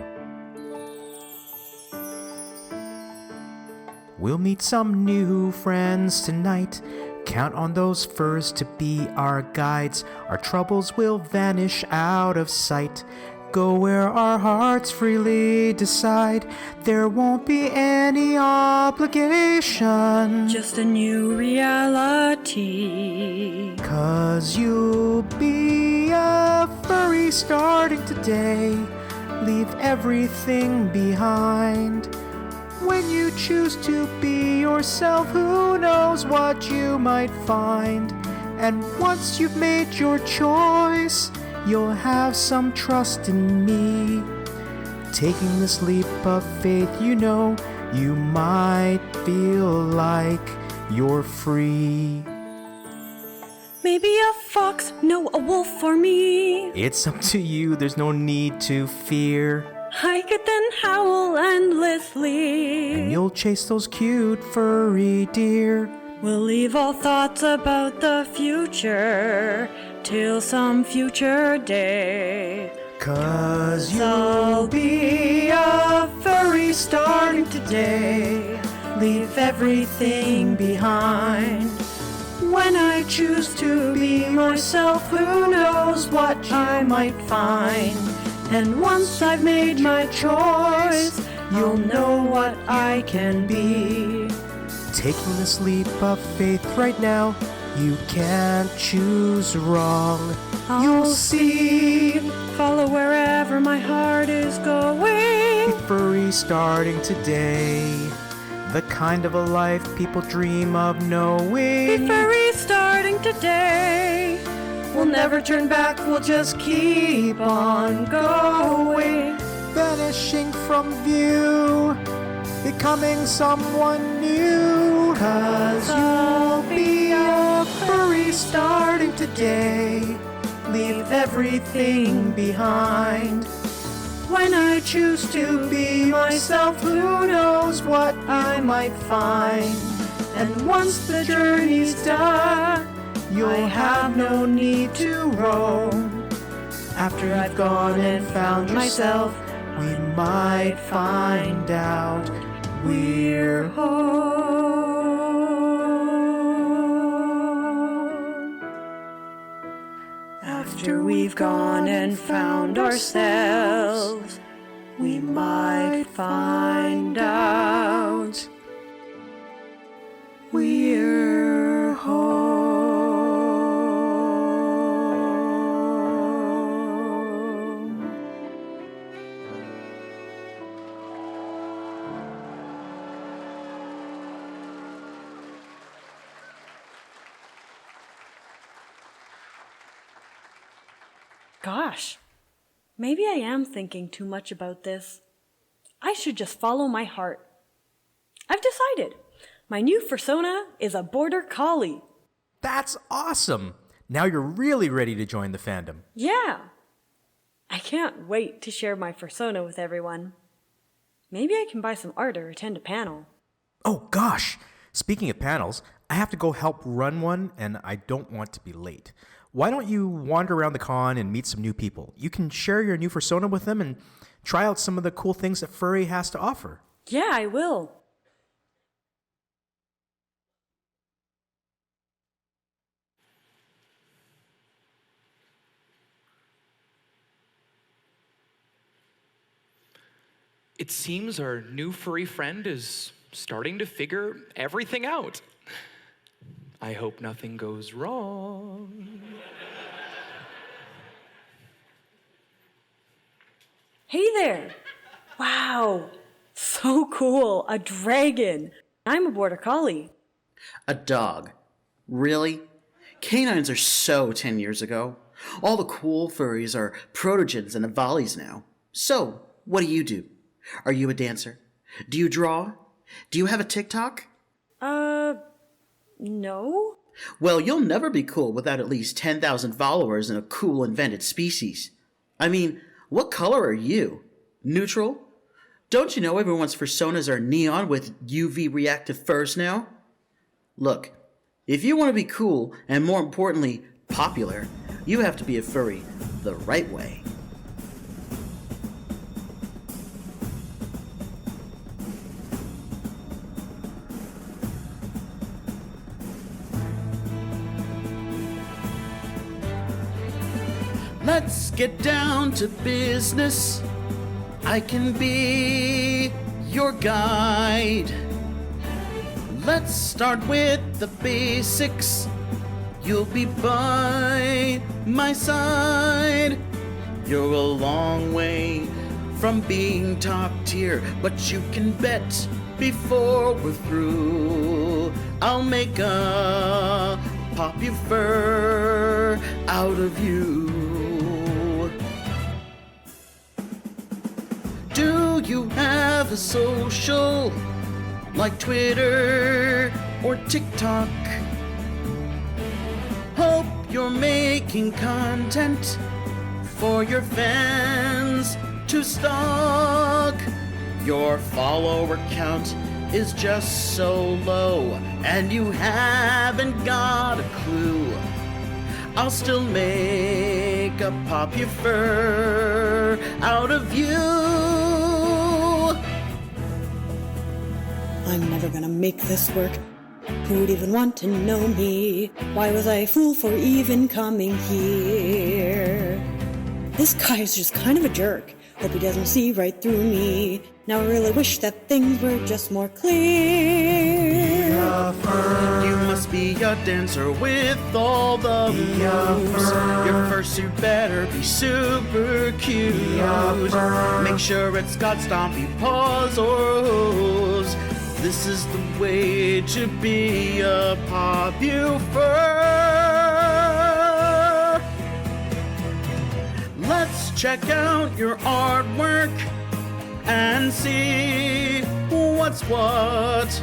[SPEAKER 3] We'll meet some new friends tonight. Count on those furs to be our guides. Our troubles will vanish out of sight. Go where our hearts freely decide. There won't be any obligation.
[SPEAKER 5] Just a new reality.
[SPEAKER 3] 'Cause you'll be a furry starting today. Leave everything behind. When you choose to be yourself, who knows what you might find. And once you've made your choice, you'll have some trust in me. Taking this leap of faith, you know, you might feel like you're free.
[SPEAKER 5] Maybe a fox, no, a wolf for me.
[SPEAKER 3] It's up to you, there's no need to fear.
[SPEAKER 5] I could then howl endlessly.
[SPEAKER 3] And you'll chase those cute furry deer.
[SPEAKER 5] We'll leave all thoughts about the future till some future day.
[SPEAKER 3] 'Cause you'll be a furry starting today. Leave everything behind. When I choose to be myself, who knows what I might find. And once I've made my choice, you'll know what I can be. Taking this leap of faith right now, you can't choose wrong. You'll see.
[SPEAKER 5] Follow wherever my heart is going.
[SPEAKER 3] Be furry starting today. The kind of a life people dream of knowing.
[SPEAKER 5] Be furry starting today.
[SPEAKER 3] We'll never turn back, we'll just keep on going. Vanishing from view, becoming someone new. 'Cause you'll be a furry starting today. Leave everything behind. When I choose to be myself, who knows what I might find. And once the journey's done, you'll have no need to roam. After I've gone and found myself, we might find out we're home. After we've gone and found ourselves, we might find out we're home.
[SPEAKER 5] Gosh, maybe I am thinking too much about this. I should just follow my heart. I've decided. My new Fursona is a border collie.
[SPEAKER 3] That's awesome! Now you're really ready to join the fandom.
[SPEAKER 5] Yeah. I can't wait to share my Fursona with everyone. Maybe I can buy some art or attend a panel.
[SPEAKER 3] Oh gosh! Speaking of panels, I have to go help run one and I don't want to be late. Why don't you wander around the con and meet some new people? You can share your new Fursona with them and try out some of the cool things that Furry has to offer.
[SPEAKER 5] Yeah, I will.
[SPEAKER 1] It seems our new furry friend is starting to figure everything out. I hope nothing goes wrong.
[SPEAKER 5] Hey there! Wow, so cool, a dragon. I'm a border collie.
[SPEAKER 9] A dog. Really? Canines are so 10 years ago. All the cool furries are protogens and Avalis now. So, what do? Are you a dancer? Do you draw? Do you have a TikTok?
[SPEAKER 5] No.
[SPEAKER 9] Well, you'll never be cool without at least 10,000 followers in a cool invented species. I mean, what color are you? Neutral? Don't you know everyone's Fursonas are neon with UV reactive furs now? Look, if you want to be cool, and more importantly, popular, you have to be a furry the right way. Let's get down to business. I can be your guide. Let's start with the basics. You'll be by my side. You're a long way from being top tier, but you can bet before we're through, I'll make a Popufur out of you. Do you have a social like Twitter or TikTok? Hope you're making content for your fans to stalk. Your follower count is just so low, and you haven't got a clue. I'll still make a Popufur out of you.
[SPEAKER 15] I'm never gonna make this work. Who'd even want to know me? Why was I a fool for even coming here? This guy is just kind of a jerk. Hope he doesn't see right through me. Now I really wish that things were just more clear.
[SPEAKER 9] You must be a dancer with all the moves. Your fursuit better be super cute. Make sure it's got stompy paws or hooves. This is the way to be a Popufur. Let's check out your artwork and see what's what.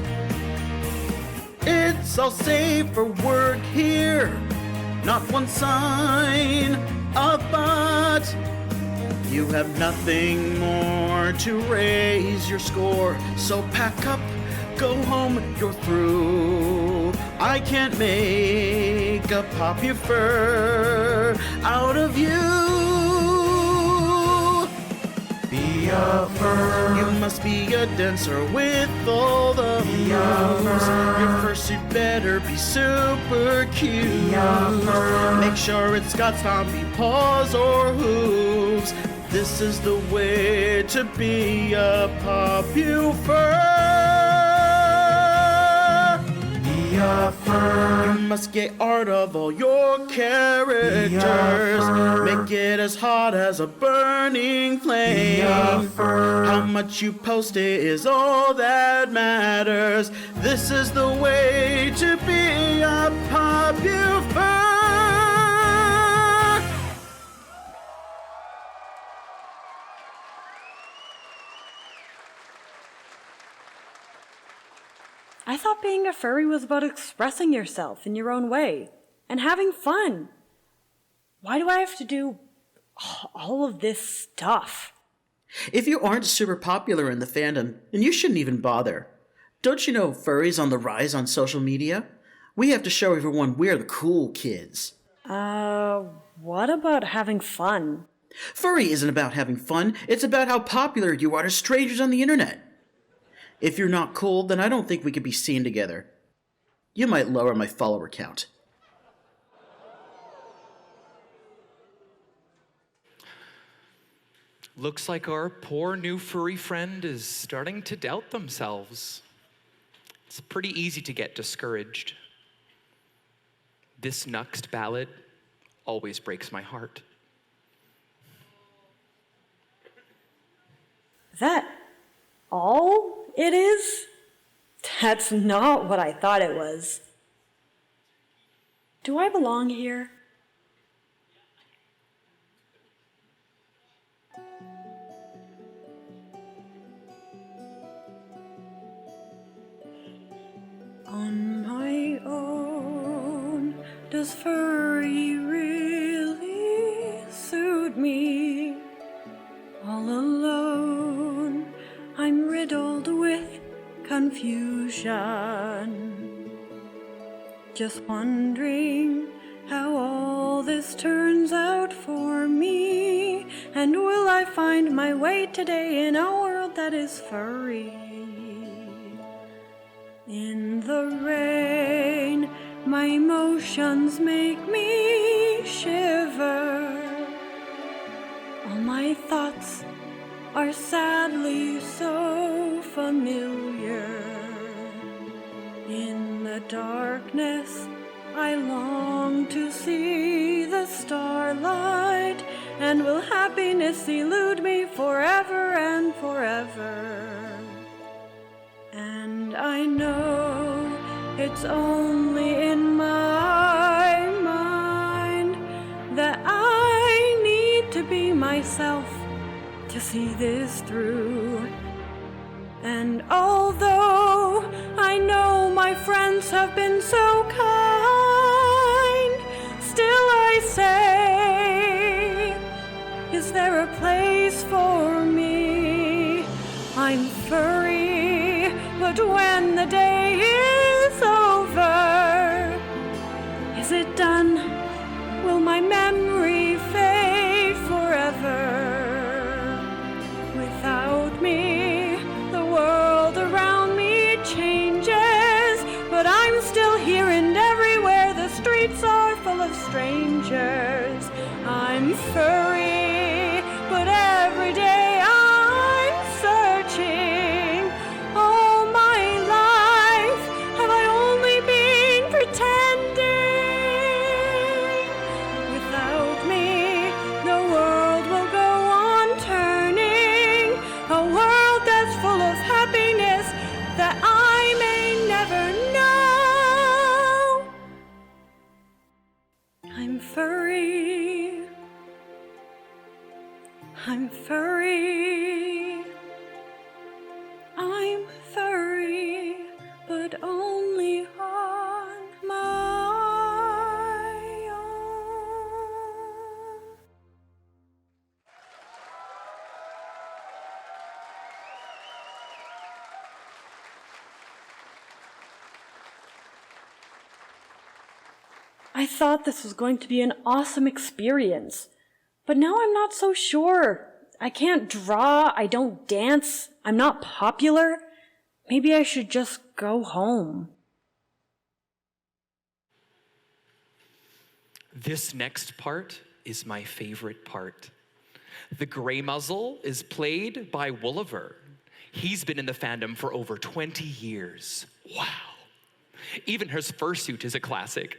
[SPEAKER 9] It's all safe for work here, not one sign of but. You have nothing more to raise your score, so pack up, go home, you're through. I can't make a Popufur out of you. Be a fur. You must be a dancer with all the moves. Your fursuit better be super cute. Make sure it's got stompy paws or hooves. This is the way to be a Popufur. You must get art of all your characters. Make it as hot as a burning flame. How much you post it is all that matters. This is the way to be a Popufur.
[SPEAKER 5] I thought being a furry was about expressing yourself in your own way and having fun. Why do I have to do all of this stuff?
[SPEAKER 9] If you aren't super popular in the fandom, then you shouldn't even bother. Don't you know furry's on the rise on social media? We have to show everyone we're the cool kids.
[SPEAKER 5] What about having fun?
[SPEAKER 9] Furry isn't about having fun, it's about how popular you are to strangers on the internet. If you're not cool, then I don't think we could be seen together. You might lower my follower count.
[SPEAKER 1] Looks like our poor new furry friend is starting to doubt themselves. It's pretty easy to get discouraged. This next ballad always breaks my heart.
[SPEAKER 5] That all it is? That's not what I thought it was. Do I belong here? On my own, does furry really suit me? All alone, I'm riddled with confusion. Just wondering how all this turns out for me. And will I find my way today in a world that is furry? In the rain, my emotions make me shiver. All my thoughts are sadly so familiar. In the darkness, I long to see the starlight. And will happiness elude me forever and forever? And I know it's only in my mind that I need to be myself to see this through. And although I know my friends have been so kind, still I say, is there a place for me? I'm furry, but when the day is over, is it done? Will my memory fade forever? Without me, the world around me changes, but I'm still here and everywhere. The streets are full of strangers. I'm furry, but every day I'm searching. All my life, have I only been pretending? Without me, the world will go on turning. A world that's full of happiness that I may never know. I'm furry. I'm furry. I'm furry, but only on my own. I thought this was going to be an awesome experience, but now I'm not so sure. I can't draw, I don't dance, I'm not popular. Maybe I should just go home.
[SPEAKER 1] This next part is my favorite part. The gray muzzle is played by Wolliver. He's been in the fandom for over 20 years. Wow. Even his fursuit is a classic.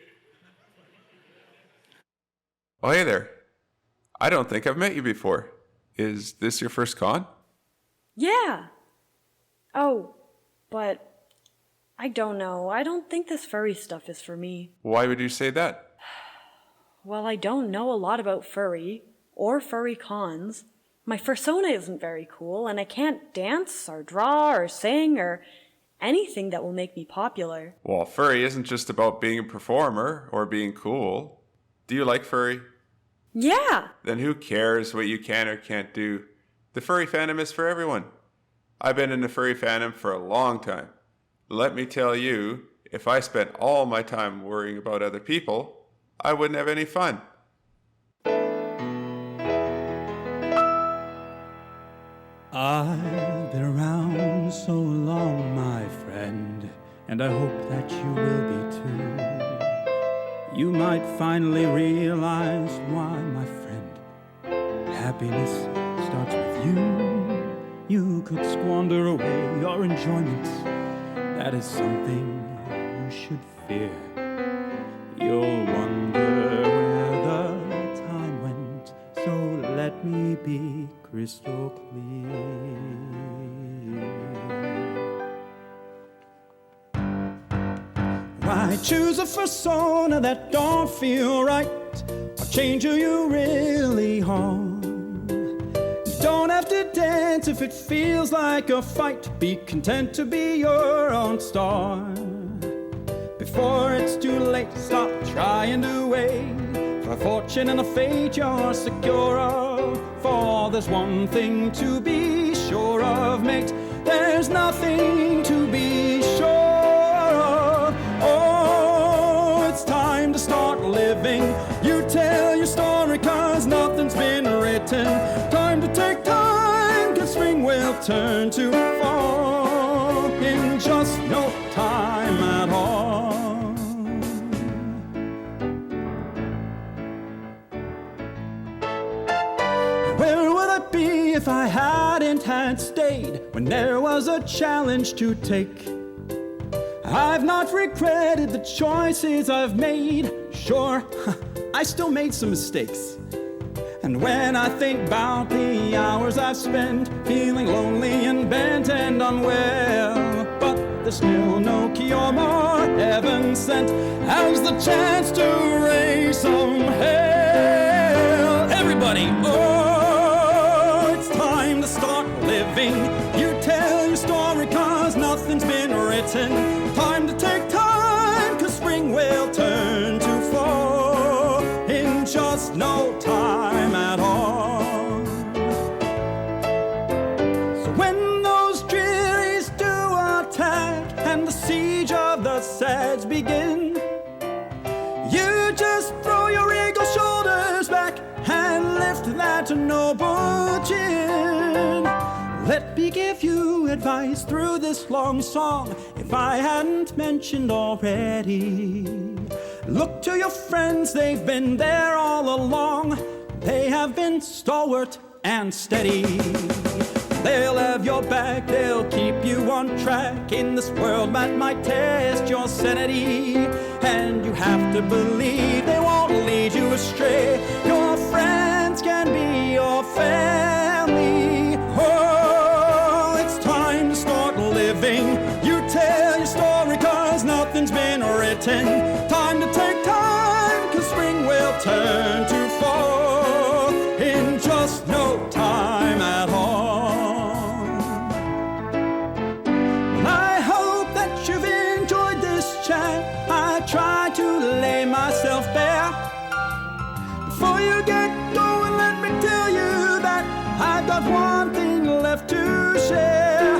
[SPEAKER 21] Oh, hey there. I don't think I've met you before. Is this your first con?
[SPEAKER 5] Yeah. Oh, but I don't know. I don't think this furry stuff is for me.
[SPEAKER 21] Why would you say that?
[SPEAKER 5] Well, I don't know a lot about furry or furry cons. My Fursona isn't very cool, and I can't dance or draw or sing or anything that will make me popular.
[SPEAKER 21] Well, furry isn't just about being a performer or being cool. Do you like furry?
[SPEAKER 5] Yeah!
[SPEAKER 21] Then who cares what you can or can't do? The furry fandom is for everyone. I've been in the furry fandom for a long time. Let me tell you, if I spent all my time worrying about other people, I wouldn't have any fun.
[SPEAKER 22] I've been around so long, my friend, and I hope that you will be too. You might finally realize why, my friend, happiness starts with you. You could squander away your enjoyment. That is something you should fear. You'll wonder where the time went, so let me be crystal clear. Why choose a persona that don't feel right, or change who you really are? You don't have to dance if it feels like a fight. Be content to be your own star. Before it's too late, stop trying to wait for a fortune and a fate you're secure of. For there's one thing to be sure of, mate. There's nothing to be sure of. Oh, it's time to start living. You tell your story, cause nothing's been written. Time to take time, cause spring will turn to fall in just no time at all. Where would I be if I hadn't had stayed when there was a challenge to take? I've not regretted the choices I've made. Sure, I still made some mistakes. And when I think about the hours I've spent feeling lonely and bent and unwell, but there's still no cure more heaven sent as the chance to raise some hell. Everybody, oh, it's time to start living. You tell your story, cause nothing's been written. Time to take time, cause spring will turn to fall in just no time at all. So when those drearies do attack and the siege of the sads begin, you just throw your eagle shoulders back and lift that noble chin. Let me give you advice through this long song, if I hadn't mentioned already. Look to your friends, they've been there all along. They have been stalwart and steady. They'll have your back, they'll keep you on track in this world that might test your sanity. And you have to believe they won't lead you astray. Your friends can be your family. Oh, it's time to start living. You tell your story, cause nothing's been written. Time to take time, cause spring will turn to fall in just no time at all. Well, I hope that you've enjoyed this chat. I try to lay myself bare. Before you get going, let me tell you that I've got one thing left to share.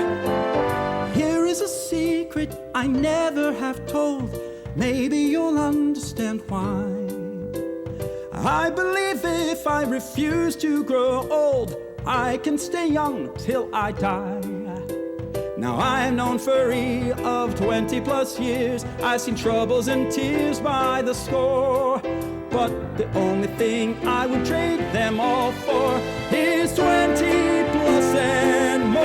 [SPEAKER 22] Here is a secret I never have told. Maybe you'll understand why. I believe if I refuse to grow old, I can stay young till I die. Now I've known Furry of 20 plus years. I've seen troubles and tears by the score. But the only thing I would trade them all for is 20 plus and more.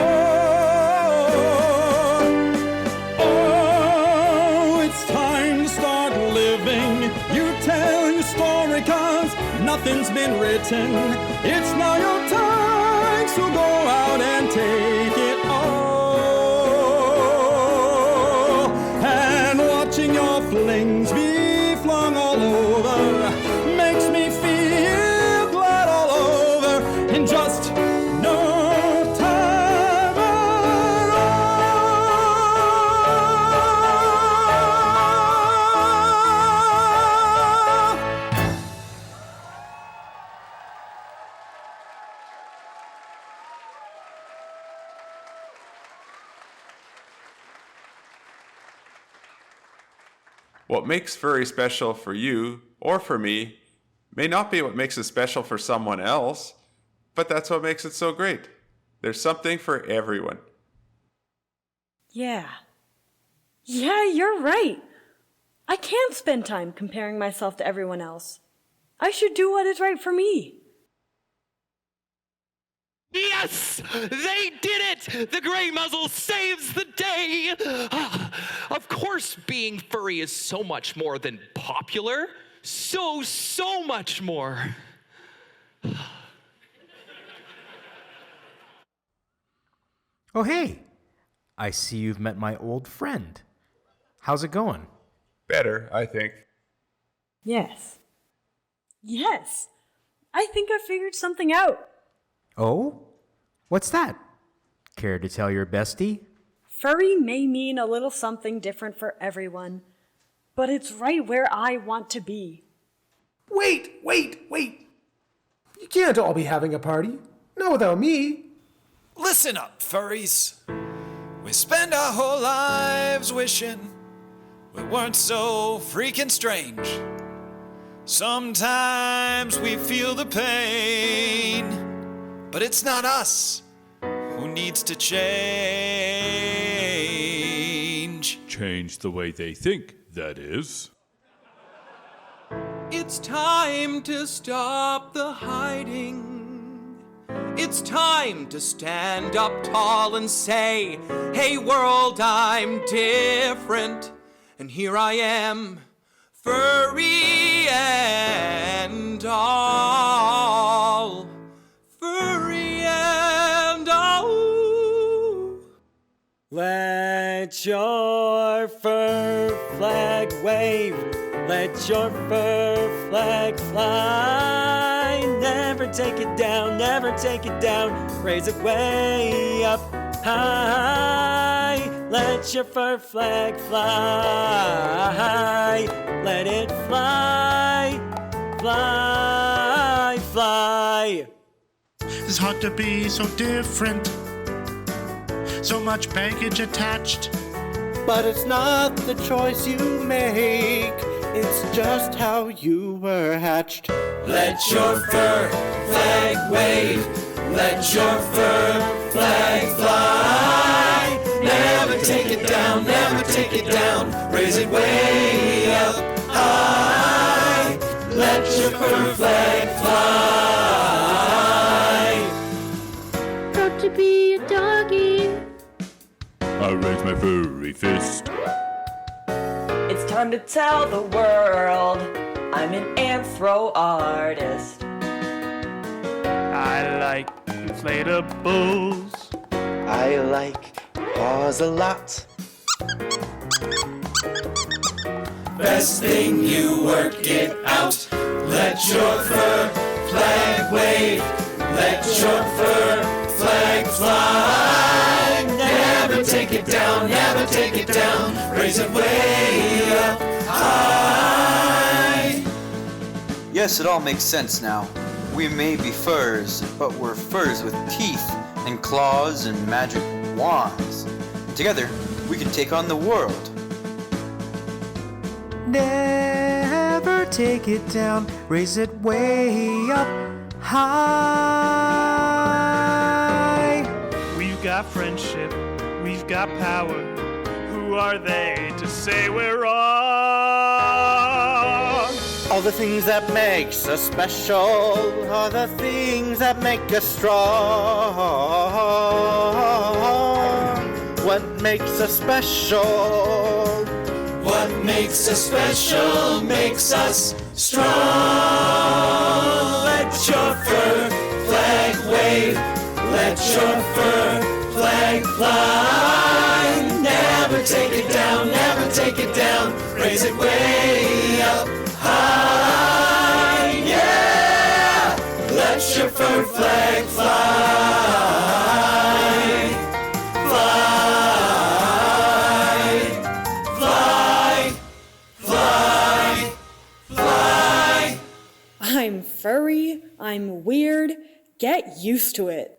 [SPEAKER 22] Oh, it's time to start living. You tell your story, cause nothing's been written. It's now your time, so go out and take it all. And watching your flings be flung all over makes me feel glad all over in just no time at all.
[SPEAKER 21] What makes furry special for you or for me may not be what makes it special for someone else, but that's what makes it so great. There's something for everyone.
[SPEAKER 5] Yeah. Yeah, you're right. I can't spend time comparing myself to everyone else. I should do what is right for me.
[SPEAKER 1] Yes! They did it! The gray muzzle saves the day! Of course, being furry is so much more than popular. So much more.
[SPEAKER 3] Oh, hey! I see you've met my old friend. How's it going?
[SPEAKER 21] Better, I think.
[SPEAKER 5] Yes. Yes! I think I figured something out.
[SPEAKER 3] Oh? What's that? Care to tell your bestie?
[SPEAKER 5] Furry may mean a little something different for everyone, but it's right where I want to be.
[SPEAKER 4] Wait! You can't all be having a party. Not without me.
[SPEAKER 19] Listen up, furries. We spend our whole lives wishing we weren't so freaking strange. Sometimes we feel the pain, but it's not us who needs to change.
[SPEAKER 6] Change the way they think, that is.
[SPEAKER 2] It's time to stop the hiding. It's time to stand up tall and say, hey world, I'm different. And here I am, furry and all. Furry and all.
[SPEAKER 17] Let your fur flag wave. Let your fur flag fly. Never take it down, never take it down. Raise it way up high. Let your fur flag fly. Let it fly, fly, fly.
[SPEAKER 10] It's hard to be so different. So much baggage attached.
[SPEAKER 9] But it's not the choice you make. It's just how you were hatched.
[SPEAKER 2] Let your fur flag wave. Let your fur flag fly. Never take it down, never take it down. Raise it way up high. Let your fur flag fly.
[SPEAKER 12] Proud to be a doggy.
[SPEAKER 6] I raise my furry fist.
[SPEAKER 11] It's time to tell the world I'm an anthro artist.
[SPEAKER 10] I like inflatables.
[SPEAKER 9] I like paws a lot.
[SPEAKER 2] Best thing you work it out. Let your fur flag wave. Let your fur flag fly. Never take it down, never take it down. Raise it way up high.
[SPEAKER 23] Yes, it all makes sense now. We may be furs, but we're furs with teeth and claws and magic wands. Together, we can take on the world.
[SPEAKER 3] Never take it down, raise it way up high.
[SPEAKER 10] We've got friendship, we've got power. Who are they to say we're wrong?
[SPEAKER 9] All the things that makes us special are the things that make us strong. What makes us special?
[SPEAKER 2] What makes us special makes us strong. Let your fur flag wave. Let your fur flag fly. Never take it down, never take it down. Raise it way up high. Yeah! Let your fur flag fly. Fly. Fly. Fly. Fly.
[SPEAKER 15] I'm furry, I'm weird, get used to it.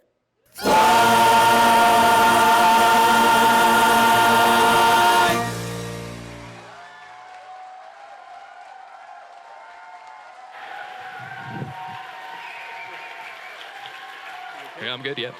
[SPEAKER 1] Yeah, I'm good, yeah.